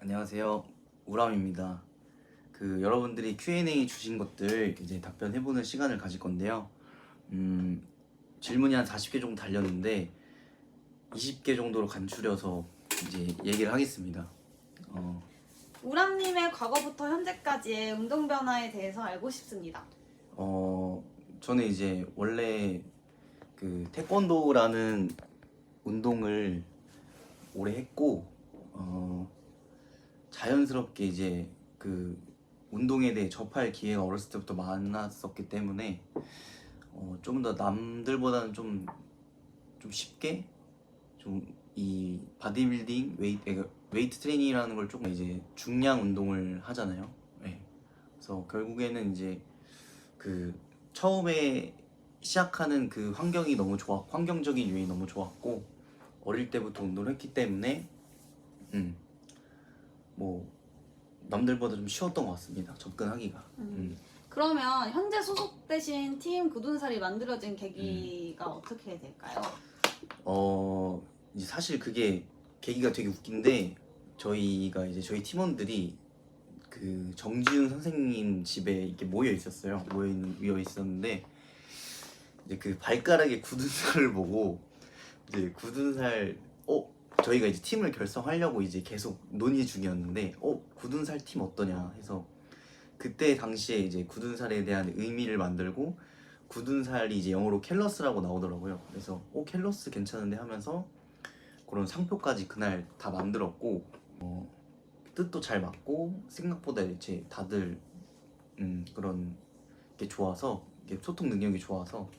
안녕하세요, 우람입니다. 여러분들이 Q&A 주신 것들 이제 답변해보는 시간을 가질 건데요. 질문이 한 40개 정도 달렸는데 20개 정도로 간추려서 이제 얘기를 하겠습니다. 우람님의 과거부터 현재까지의 운동 변화에 대해서 알고 싶습니다. 저는 이제 원래 태권도라는 운동을 오래 했고 자연스럽게 이제 운동에 대해 접할 기회가 어렸을 때부터 많았었기 때문에 좀 더 남들보다는 좀 쉽게 이 바디빌딩 웨이트 트레이닝이라는 걸 조금 이제 중량 운동을 하잖아요. 네. 그래서 결국에는 이제 처음에 시작하는 환경이 너무 환경적인 요인이 너무 좋았고 어릴 때부터 운동을 했기 때문에 뭐 남들보다 좀 쉬웠던 것 같습니다. 접근하기가. 그러면 현재 소속되신 팀 구둔살이 만들어진 계기가 어떻게 될까요? 이제 사실 그게 계기가 되게 웃긴데 저희 팀원들이 정지훈 선생님 집에 이렇게 모여 있었는데 이제 발가락에 굳은 살을 보고 이제 굳은 살 저희가 이제 팀을 결성하려고 이제 계속 논의 중이었는데 굳은 살 팀 어떠냐 해서 그때 당시에 이제 굳은 살에 대한 의미를 만들고 굳은 살이 이제 영어로 캘러스라고 나오더라고요. 그래서 캘러스 괜찮은데 하면서 그런 상표까지 그날 다 만들었고 뜻도 잘 맞고 생각보다 이제 다들 그런 게 좋아서 소통 능력이 좋아서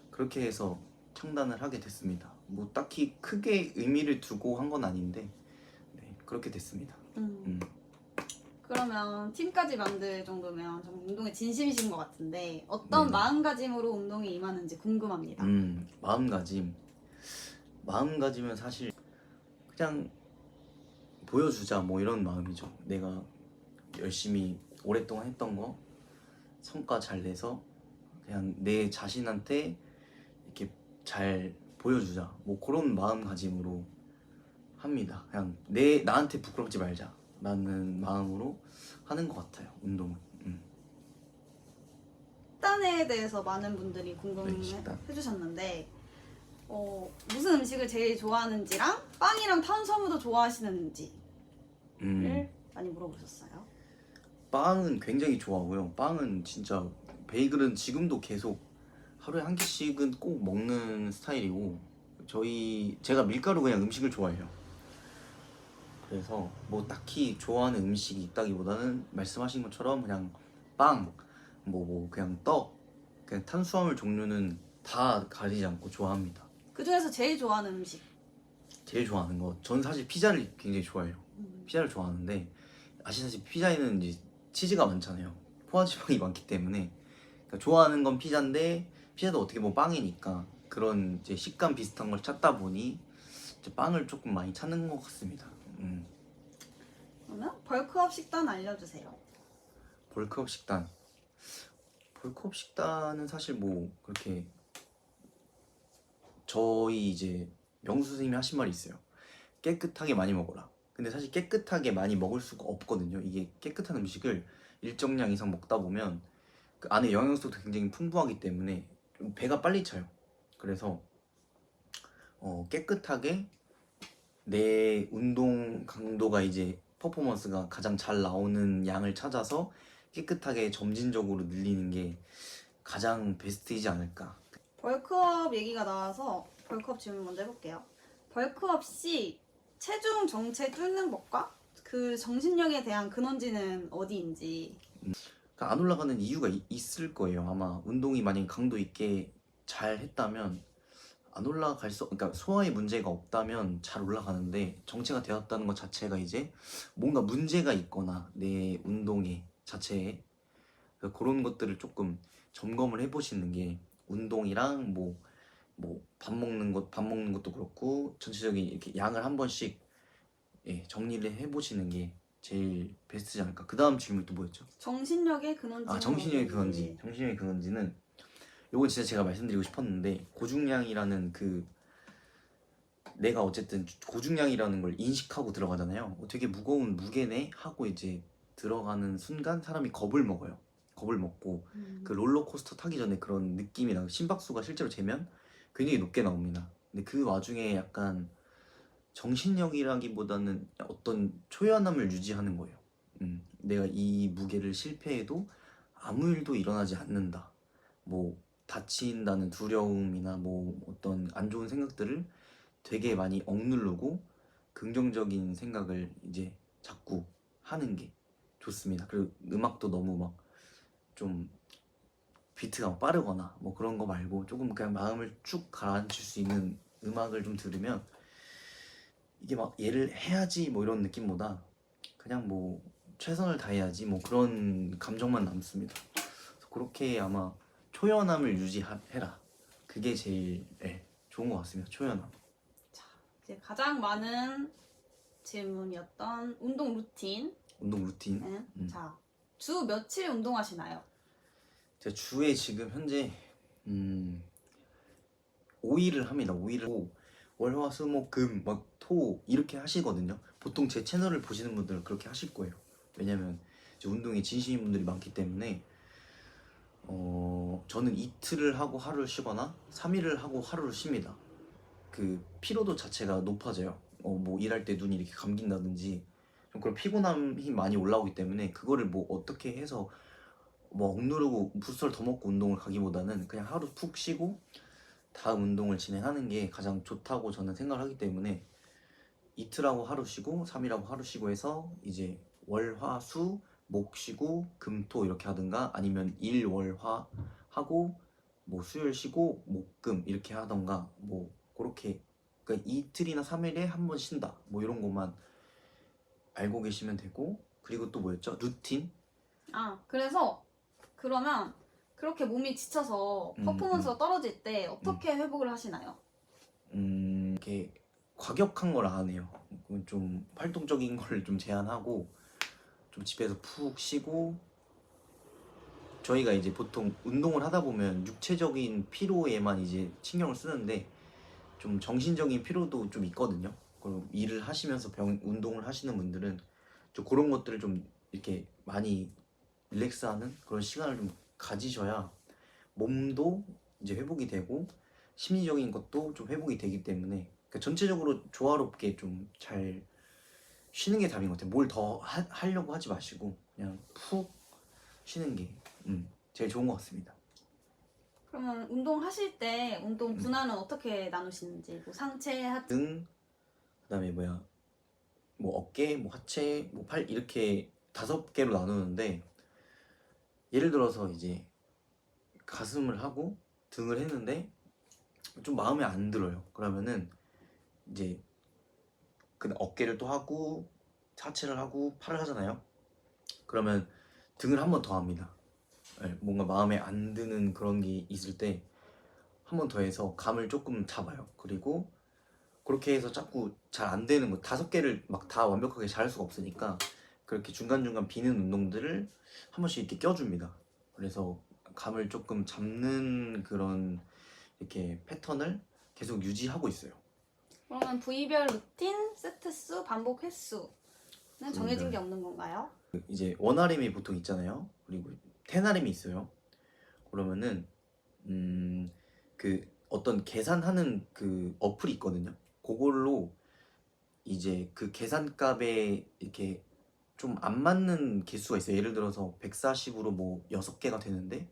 그렇게 해서 창단을 하게 됐습니다. 뭐 딱히 크게 의미를 두고 한 건 아닌데 네, 그렇게 됐습니다. 그러면 팀까지 만들 정도면 정말 운동에 진심이신 것 같은데 어떤 네. 마음가짐으로 운동에 임하는지 궁금합니다. 마음가짐은 사실 그냥 보여주자 뭐 이런 마음이죠. 내가 열심히 오랫동안 했던 거 성과 잘 내서 그냥 내 자신한테 이렇게 잘 보여주자 뭐 그런 마음가짐으로 합니다. 그냥 나한테 부끄럽지 말자 라는 마음으로 하는 것 같아요, 운동은. 식단에 대해서 많은 분들이 궁금해 네, 식단. 해주셨는데 무슨 음식을 제일 좋아하는지랑 빵이랑 탄수화물도 좋아하시는지를 많이 물어보셨어요. 빵은 굉장히 좋아하고요. 빵은 진짜 베이글은 지금도 계속 하루에 한 개씩은 꼭 먹는 스타일이고 제가 밀가루 그냥 음식을 좋아해요. 그래서 뭐 딱히 좋아하는 음식이 있다기보다는 말씀하신 것처럼 그냥 빵, 뭐 그냥 떡, 그냥 탄수화물 종류는 다 가리지 않고 좋아합니다. 그 중에서 제일 좋아하는 음식. 제일 좋아하는 거, 전 사실 피자를 굉장히 좋아해요. 피자를 좋아하는데 아시다시피 피자에는 이제 치즈가 많잖아요. 포화지방이 많기 때문에 그러니까 좋아하는 건 피자인데 피자도 어떻게 보면 빵이니까 그런 이제 식감 비슷한 걸 찾다 보니 이제 빵을 조금 많이 찾는 것 같습니다. 그러면 벌크업 식단 알려주세요. 벌크업 식단은 사실 뭐 그렇게 저희 이제 명수 선생님이 하신 말이 있어요. 깨끗하게 많이 먹어라. 근데 사실 깨끗하게 많이 먹을 수가 없거든요. 이게 깨끗한 음식을 일정량 이상 먹다 보면 그 안에 영양소도 굉장히 풍부하기 때문에 좀 배가 빨리 차요. 그래서 깨끗하게 내 운동 강도가 이제 퍼포먼스가 가장 잘 나오는 양을 찾아서 깨끗하게 점진적으로 늘리는 게 가장 베스트이지 않을까. 벌크업 얘기가 나와서 벌크업 질문 먼저 해볼게요. 벌크업 시 체중 정체 뚫는 법과 그 정신력에 대한 근원지는 어디인지. 안 올라가는 이유가 있을 거예요. 아마 운동이 만약에 강도 있게 잘 했다면 안 올라갈 수, 그러니까 소화에 문제가 없다면 잘 올라가는데 정체가 되었다는 것 자체가 이제 뭔가 문제가 있거나 내 운동에 자체에 그래서 그런 것들을 조금 점검을 해보시는 게 운동이랑 뭐 밥 먹는 것도 그렇고 전체적인 이렇게 양을 한 번씩 예, 정리를 해보시는 게 제일 베스트지 않을까. 그 다음 질문 또 뭐였죠? 정신력의 근원지는 정신력의 근원지. 어딘지. 정신력의 근원지는 요건 진짜 제가 말씀드리고 싶었는데 고중량이라는 그 내가 어쨌든 고중량이라는 걸 인식하고 들어가잖아요. 되게 무거운 무게네 하고 이제 들어가는 순간 사람이 겁을 먹어요. 겁을 먹고 그 롤러코스터 타기 전에 그런 느낌이 나고 심박수가 실제로 재면 굉장히 높게 나옵니다. 근데 그 와중에 약간 정신력이라기보다는 어떤 초연함을 유지하는 거예요. 내가 이 무게를 실패해도 아무 일도 일어나지 않는다. 뭐 다친다는 두려움이나 뭐 어떤 안 좋은 생각들을 되게 많이 억누르고 긍정적인 생각을 이제 자꾸 하는 게 좋습니다. 그리고 음악도 너무 막 좀 비트가 막 빠르거나 뭐 그런 거 말고 조금 그냥 마음을 쭉 가라앉힐 수 있는 음악을 좀 들으면 이게 막 얘를 해야지 뭐 이런 느낌보다 그냥 뭐 최선을 다해야지 뭐 그런 감정만 남습니다. 그래서 그렇게 아마 초연함을 유지해라. 그게 제일 좋은 것 같습니다. 초연함. 이제 가장 많은 질문이었던 운동 루틴. 운동 루틴. 자, 주 며칠 운동하시나요? 제가 주에 지금 현재 5일을 합니다. 5일을 월화수목금 막 토 이렇게 하시거든요. 보통 제 채널을 보시는 분들은 그렇게 하실 거예요. 왜냐면 이제 운동에 진심인 분들이 많기 때문에 저는 이틀을 하고 하루를 쉬거나 3일을 하고 하루를 쉽니다. 그 피로도 자체가 높아져요. 뭐 일할 때 눈이 이렇게 감긴다든지 좀 그런 피곤함이 많이 올라오기 때문에 그거를 뭐 어떻게 해서 뭐 억누르고 부스터를 더 먹고 운동을 가기보다는 그냥 하루 푹 쉬고 다음 운동을 진행하는 게 가장 좋다고 저는 생각을 하기 때문에 이틀하고 하루 쉬고 3일하고 하루 쉬고 해서 이제 월, 화, 수, 목 쉬고 금, 토 이렇게 하든가 아니면 일, 월, 화 하고 뭐 수요일 쉬고 목, 금 이렇게 하던가 뭐 그렇게 그러니까 이틀이나 3일에 한 번 쉰다 뭐 이런 것만 알고 계시면 되고 그리고 또 뭐였죠? 루틴? 그래서 그러면 그렇게 몸이 지쳐서 퍼포먼스가 떨어질 때 어떻게 회복을 하시나요? 이렇게 과격한 걸 안 해요. 좀 활동적인 걸 좀 제한하고 좀 집에서 푹 쉬고 저희가 이제 보통 운동을 하다 보면 육체적인 피로에만 이제 신경을 쓰는데 좀 정신적인 피로도 좀 있거든요. 그리고 일을 하시면서 운동을 하시는 분들은 좀 그런 것들을 좀 이렇게 많이 릴렉스하는 그런 시간을 좀 가지셔야 몸도 이제 회복이 되고 심리적인 것도 좀 회복이 되기 때문에 그러니까 전체적으로 조화롭게 좀 잘 쉬는 게 답인 것 같아요. 뭘 더 하려고 하지 마시고 그냥 푹 쉬는 게 제일 좋은 것 같습니다. 그러면 운동하실 때 운동 분할은 어떻게 나누시는지 뭐 상체, 하체 등 그다음에 뭐 어깨, 뭐 하체, 뭐 팔 이렇게 5개로 나누는데 예를 들어서 이제 가슴을 하고 등을 했는데 좀 마음에 안 들어요. 그러면은 이제 그 어깨를 또 하고 하체를 하고 팔을 하잖아요. 그러면 등을 한 번 더 합니다. 뭔가 마음에 안 드는 그런 게 있을 때 한 번 더 해서 감을 조금 잡아요. 그리고 그렇게 해서 자꾸 잘 안 되는 거 5개를 막 다 완벽하게 잘할 수가 없으니까 그렇게 중간중간 비는 운동들을 한 번씩 이렇게 껴줍니다. 그래서 감을 조금 잡는 그런 이렇게 패턴을 계속 유지하고 있어요. 그러면 부위별 루틴, 세트 수, 반복 횟수는 정해진 게 없는 건가요? 이제 원RM이 보통 있잖아요. 그리고 10RM이 있어요. 그러면은 그 어떤 계산하는 그 어플이 있거든요. 그걸로 이제 그 계산값에 이렇게 좀 안 맞는 개수가 있어요. 예를 들어서 140으로 뭐 6개가 되는데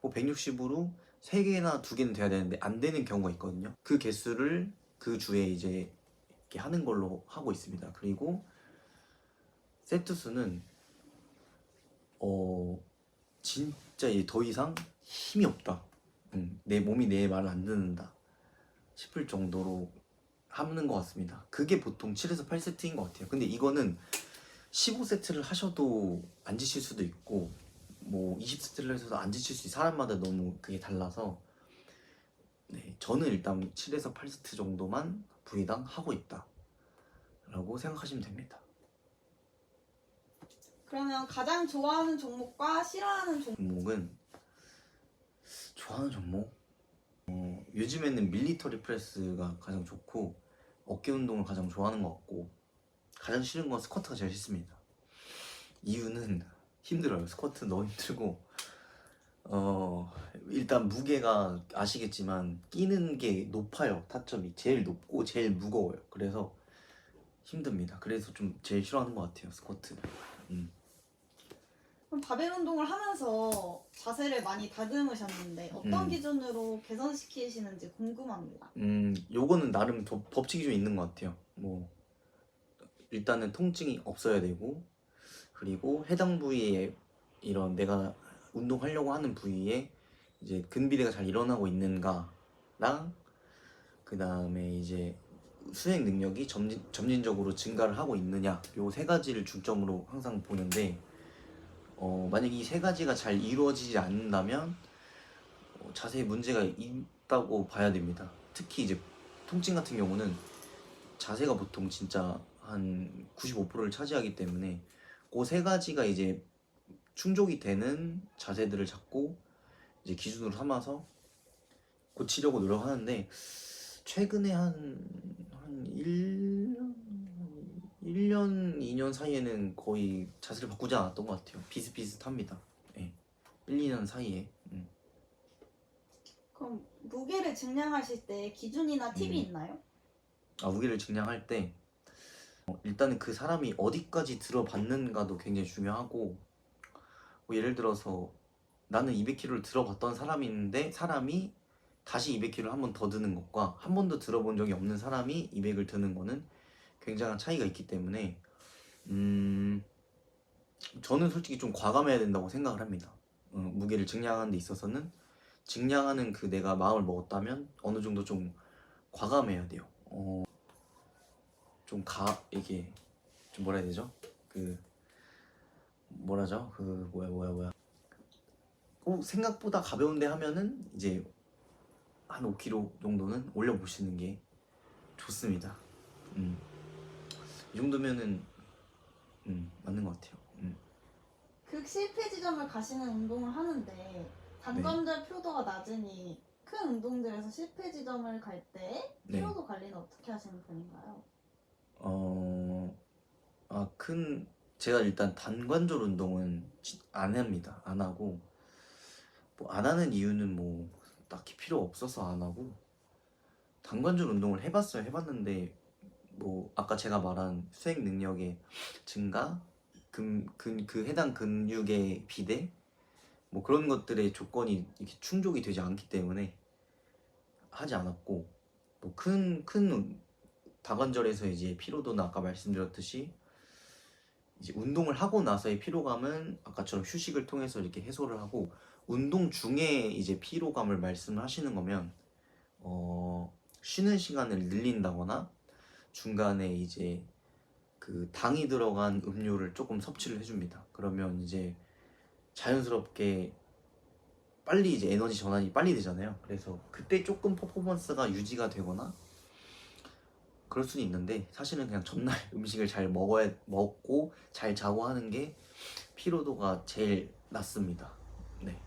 뭐 160으로 3개나 2개는 돼야 되는데 안 되는 경우가 있거든요. 그 개수를 그 주에 이제 이렇게 하는 걸로 하고 있습니다. 그리고 세트 수는 진짜 더 이상 힘이 없다. 내 몸이 내 말을 안 듣는다. 싶을 정도로 하는 것 같습니다. 그게 보통 7에서 8세트인 것 같아요. 근데 이거는 15세트를 하셔도 안 지칠 수도 있고 뭐 20세트를 하셔도 안 지칠 수 있어요. 사람마다 너무 그게 달라서 네, 저는 일단 7에서 8세트 정도만 부위당 하고 있다 라고 생각하시면 됩니다. 그러면 가장 좋아하는 종목과 싫어하는 종목. 종목은 좋아하는 종목? 요즘에는 밀리터리 프레스가 가장 좋고 어깨 운동을 가장 좋아하는 것 같고 가장 싫은 건 스쿼트가 제일 싫습니다. 이유는 힘들어요. 스쿼트 너무 힘들고 일단 무게가 아시겠지만 끼는 게 높아요. 타점이 제일 높고 제일 무거워요. 그래서 힘듭니다. 그래서 좀 제일 싫어하는 것 같아요. 스쿼트. 그럼 바벨 운동을 하면서 자세를 많이 다듬으셨는데 어떤 기준으로 개선시키시는지 궁금합니다. 요거는 나름 법칙이 좀 있는 것 같아요. 뭐 일단은 통증이 없어야 되고 그리고 해당 부위에 이런 내가 운동하려고 하는 부위에 이제 근비대가 잘 일어나고 있는가랑 그 다음에 이제 수행 능력이 점진적으로 증가를 하고 있느냐 요 세 가지를 중점으로 항상 보는데 만약 이 세 가지가 잘 이루어지지 않는다면 자세에 문제가 있다고 봐야 됩니다. 특히 이제 통증 같은 경우는 자세가 보통 진짜 한 95%를 차지하기 때문에 그 세 가지가 이제 충족이 되는 자세들을 잡고 이제 기준으로 삼아서 고치려고 노력하는데 최근에 한 1년, 2년 사이에는 거의 자세를 바꾸지 않았던 것 같아요. 비슷비슷합니다. 네. 1, 2년 사이에. 그럼 무게를 증량하실 때 기준이나 팁이 있나요? 무게를 증량할 때 일단은 그 사람이 어디까지 들어봤는가도 굉장히 중요하고 뭐 예를 들어서 나는 200kg를 들어봤던 사람이 있는데 사람이 다시 200kg를 한 번 더 드는 것과 한 번도 들어본 적이 없는 사람이 200을 드는 거는 굉장한 차이가 있기 때문에 저는 솔직히 좀 과감해야 된다고 생각을 합니다. 무게를 증량하는 데 있어서는 증량하는 그 내가 마음을 먹었다면 어느 정도 좀 과감해야 돼요. 이게 좀 뭐라 해야 되죠? 뭐라죠? 생각보다 가벼운데 하면은 이제 한 5kg 정도는 올려보시는 게 좋습니다. 이 정도면은 맞는 것 같아요. 극 실패 지점을 가시는 운동을 하는데 단관절 표도가 낮으니 큰 운동들에서 실패 지점을 갈 때 네. 피로도 관리는 어떻게 하시는 편인가요? 제가 일단 단관절 운동은 안 합니다. 안 하고 뭐 안 하는 이유는 뭐 딱히 필요 없어서 안 하고 단관절 운동을 해봤어요. 해봤는데 뭐 아까 제가 말한 수행 능력의 증가, 그 해당 근육의 비대 뭐 그런 것들의 조건이 이렇게 충족이 되지 않기 때문에 하지 않았고 뭐 큰 다관절에서 이제 피로도는 아까 말씀드렸듯이 이제 운동을 하고 나서의 피로감은 아까처럼 휴식을 통해서 이렇게 해소를 하고 운동 중에 이제 피로감을 말씀하시는 거면 쉬는 시간을 늘린다거나 중간에 이제 그 당이 들어간 음료를 조금 섭취를 해줍니다. 그러면 이제 자연스럽게 빨리 이제 에너지 전환이 빨리 되잖아요. 그래서 그때 조금 퍼포먼스가 유지가 되거나 그럴 수는 있는데 사실은 그냥 전날 음식을 잘 먹고 잘 자고 하는 게 피로도가 제일 낮습니다. 네.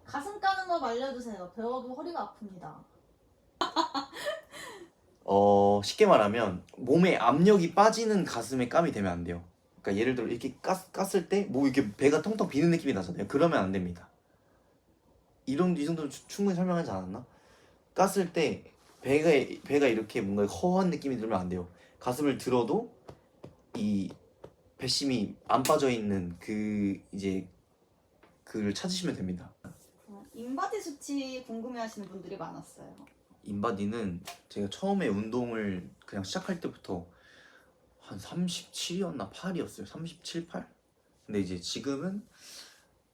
가슴 까는 법 알려주세요. 배워도 허리가 아픕니다. 쉽게 말하면 몸에 압력이 빠지는 가슴에 깜이 되면 안 돼요. 그러니까 예를 들어 이렇게 깠을 때 뭐 이렇게 배가 텅텅 비는 느낌이 나잖아요. 그러면 안 됩니다. 이 정도는 충분히 설명하지 않았나? 깠을 때 배가 이렇게 뭔가 허한 느낌이 들면 안 돼요. 가슴을 들어도 이 배심이 안 빠져 있는 이제 그를 찾으시면 됩니다. 인바디 수치 궁금해하시는 분들이 많았어요. 인바디는 제가 처음에 운동을 그냥 시작할 때부터 한 37이었나 8이었어요. 37, 8. 근데 이제 지금은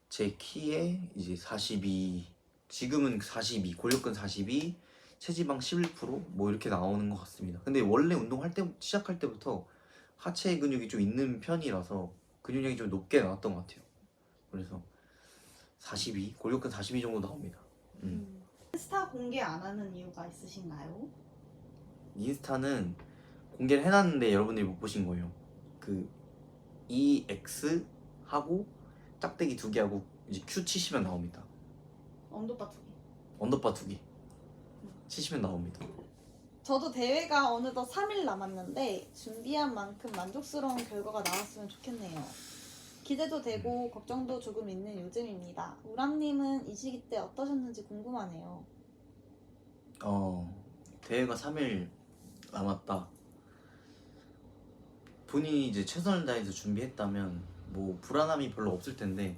제 키에 이제 42, 지금은 42, 골격근 42, 체지방 11%뭐 이렇게 나오는 것 같습니다. 근데 원래 운동할 때 시작할 때부터 하체 근육이 좀 있는 편이라서 근육량이 좀 높게 나왔던 것 같아요. 그래서 42, 골격근 42 정도 나옵니다. 인스타 공개 안 하는 이유가 있으신가요? 인스타는 공개를 해놨는데 여러분들이 못 보신 거예요. 그 EX 하고 짝대기 2개 하고 이제 Q 치시면 나옵니다. 언더바 두 개. 언더바 2개 치시면 나옵니다. 저도 대회가 어느덧 3일 남았는데 준비한 만큼 만족스러운 결과가 나왔으면 좋겠네요. 기대도 되고 걱정도 조금 있는 요즘입니다. 우람님은 이 시기 때 어떠셨는지 궁금하네요. 대회가 3일 남았다. 본인이 이제 최선을 다해서 준비했다면 뭐 불안함이 별로 없을 텐데,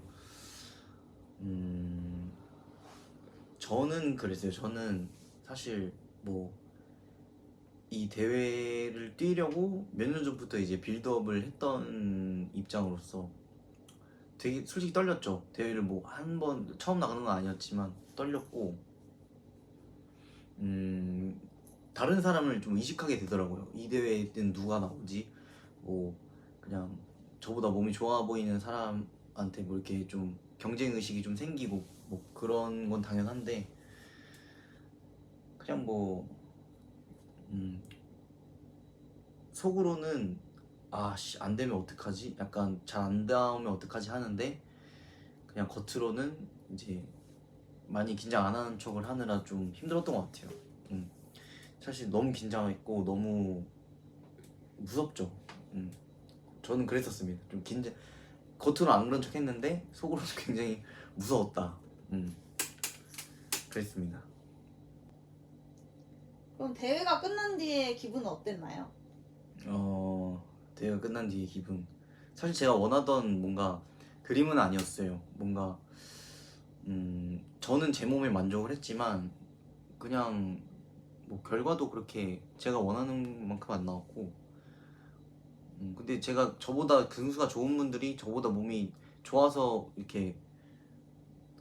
저는 그랬어요. 저는 사실 뭐 이 대회를 뛰려고 몇 년 전부터 이제 빌드업을 했던 입장으로서 되게 솔직히 떨렸죠. 대회를 뭐 한 번 처음 나가는 건 아니었지만 떨렸고, 다른 사람을 좀 의식하게 되더라고요. 이 대회는 누가 나오지? 뭐 그냥 저보다 몸이 좋아 보이는 사람한테 뭐 이렇게 좀 경쟁 의식이 좀 생기고 뭐 그런 건 당연한데, 그냥 뭐 속으로는 아씨 안 되면 어떡하지? 약간 잘 안 나오면 어떡하지 하는데, 그냥 겉으로는 이제 많이 긴장 안 하는 척을 하느라 좀 힘들었던 것 같아요. 사실 너무 긴장했고 너무 무섭죠. 저는 그랬었습니다. 좀 긴장, 겉으로 안 그런 척 했는데 속으로는 굉장히 무서웠다. 그랬습니다. 그럼 대회가 끝난 뒤에 기분은 어땠나요? 대회가 끝난 뒤의 기분, 사실 제가 원하던 뭔가 그림은 아니었어요. 뭔가 저는 제 몸에 만족을 했지만 그냥 뭐 결과도 그렇게 제가 원하는 만큼 안 나왔고, 근데 제가 저보다 등수가 좋은 분들이 저보다 몸이 좋아서 이렇게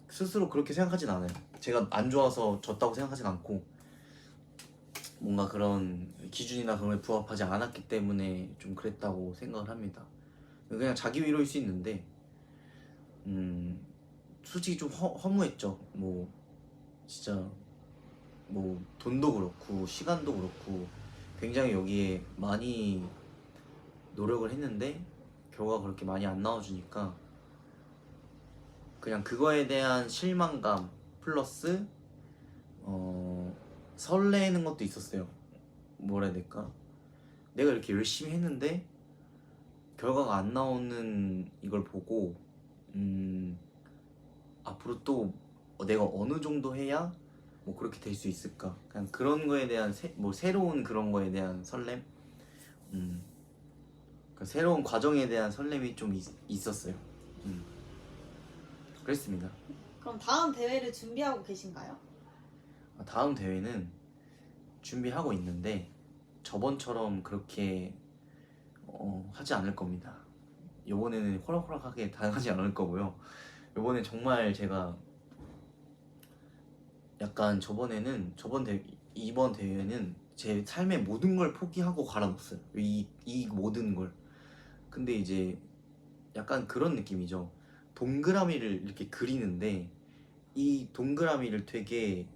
스스로 그렇게 생각하진 않아요. 제가 안 좋아서 졌다고 생각하진 않고, 뭔가 그런 기준이나 그런 게 부합하지 않았기 때문에 좀 그랬다고 생각을 합니다. 그냥 자기 위로일 수 있는데, 솔직히 좀 허무했죠. 뭐 진짜 뭐 돈도 그렇고 시간도 그렇고 굉장히 여기에 많이 노력을 했는데 결과가 그렇게 많이 안 나와주니까 그냥 그거에 대한 실망감 플러스 설레는 것도 있었어요. 뭐라 해야 될까? 내가 이렇게 열심히 했는데 결과가 안 나오는 이걸 보고 앞으로 또 내가 어느 정도 해야 뭐 그렇게 될 수 있을까? 그냥 그런 거에 대한 뭐 새로운 그런 거에 대한 설렘, 그러니까 새로운 과정에 대한 설렘이 좀 있었어요. 그랬습니다. 그럼 다음 대회를 준비하고 계신가요? 다음 대회는 준비하고 있는데 저번처럼 그렇게 하지 않을 겁니다. 이번에는 호락호락하게 당하지 않을 거고요. 이번에 정말 제가 약간 이번 대회는 제 삶의 모든 걸 포기하고 갈아넣었어요. 이 모든 걸. 근데 이제 약간 그런 느낌이죠. 동그라미를 이렇게 그리는데 이 동그라미를 되게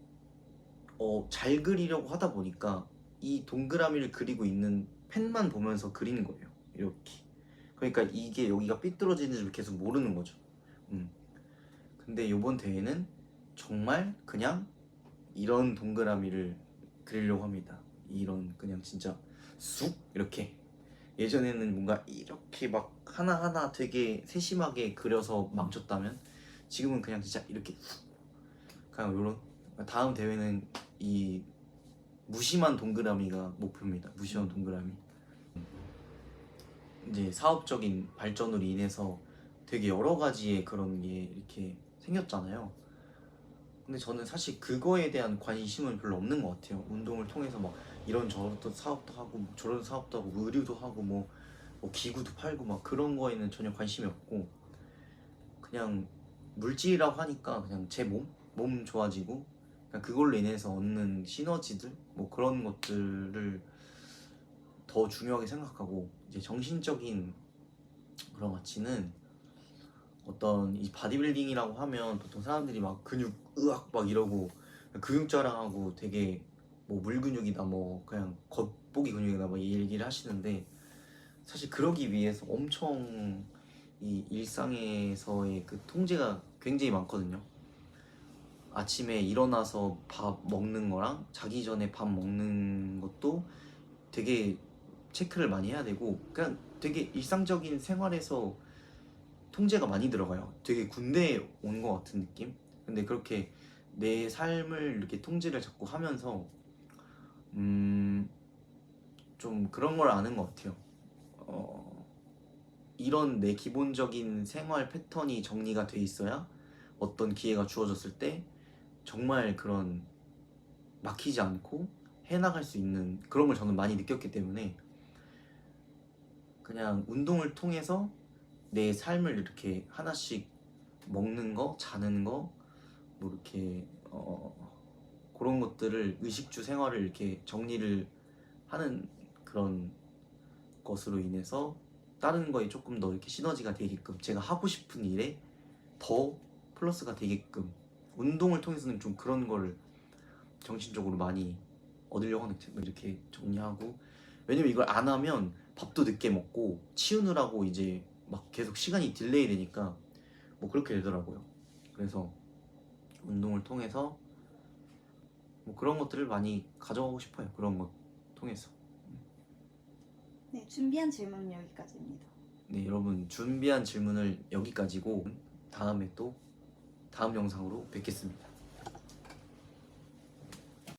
잘 그리려고 하다 보니까 이 동그라미를 그리고 있는 펜만 보면서 그리는 거예요. 이렇게. 그러니까 이게 여기가 삐뚤어지는지 계속 모르는 거죠. 근데 이번 대회는 정말 그냥 이런 동그라미를 그리려고 합니다. 이런 그냥 진짜 쑥 이렇게. 예전에는 뭔가 이렇게 막 하나하나 되게 세심하게 그려서 망쳤다면 지금은 그냥 진짜 이렇게 쑥, 그냥 요런. 다음 대회는 이 무심한 동그라미가 목표입니다. 무심한 동그라미. 이제 사업적인 발전으로 인해서 되게 여러 가지의 그런 게 이렇게 생겼잖아요. 근데 저는 사실 그거에 대한 관심은 별로 없는 것 같아요. 운동을 통해서 막 이런 저런 사업도 하고 뭐 저런 사업도 하고 의류도 하고 뭐 기구도 팔고 막 그런 거에는 전혀 관심이 없고, 그냥 물질이라고 하니까 그냥 제 몸 좋아지고 그러니까 그걸로 인해서 얻는 시너지들 뭐 그런 것들을 더 중요하게 생각하고, 이제 정신적인 그런 가치는 어떤 이 바디빌딩이라고 하면 보통 사람들이 막 근육 으악 막 이러고 근육 자랑하고 되게 뭐 물근육이다 뭐 그냥 겉보기 근육이다 뭐 이 얘기를 하시는데, 사실 그러기 위해서 엄청 이 일상에서의 그 통제가 굉장히 많거든요. 아침에 일어나서 밥 먹는 거랑 자기 전에 밥 먹는 것도 되게 체크를 많이 해야 되고, 그냥 되게 일상적인 생활에서 통제가 많이 들어가요. 되게 군대에 온 것 같은 느낌? 근데 그렇게 내 삶을 이렇게 통제를 자꾸 하면서 좀 그런 걸 아는 것 같아요. 이런 내 기본적인 생활 패턴이 정리가 돼 있어야 어떤 기회가 주어졌을 때 정말 그런 막히지 않고 해나갈 수 있는 그런 걸 저는 많이 느꼈기 때문에, 그냥 운동을 통해서 내 삶을 이렇게 하나씩 먹는 거, 자는 거, 뭐 이렇게 그런 것들을 의식주 생활을 이렇게 정리를 하는 그런 것으로 인해서 다른 거에 조금 더 이렇게 시너지가 되게끔, 제가 하고 싶은 일에 더 플러스가 되게끔 운동을 통해서는 좀 그런 거를 정신적으로 많이 얻으려고 하는 거예요. 이렇게 정리하고, 왜냐면 이걸 안 하면 밥도 늦게 먹고 치우느라고 이제 막 계속 시간이 딜레이 되니까 뭐 그렇게 되더라고요. 그래서 운동을 통해서 뭐 그런 것들을 많이 가져가고 싶어요. 그런 것 통해서. 네, 준비한 질문은 여기까지입니다. 네, 여러분 준비한 질문을 여기까지고 다음에 또 다음 영상으로 뵙겠습니다.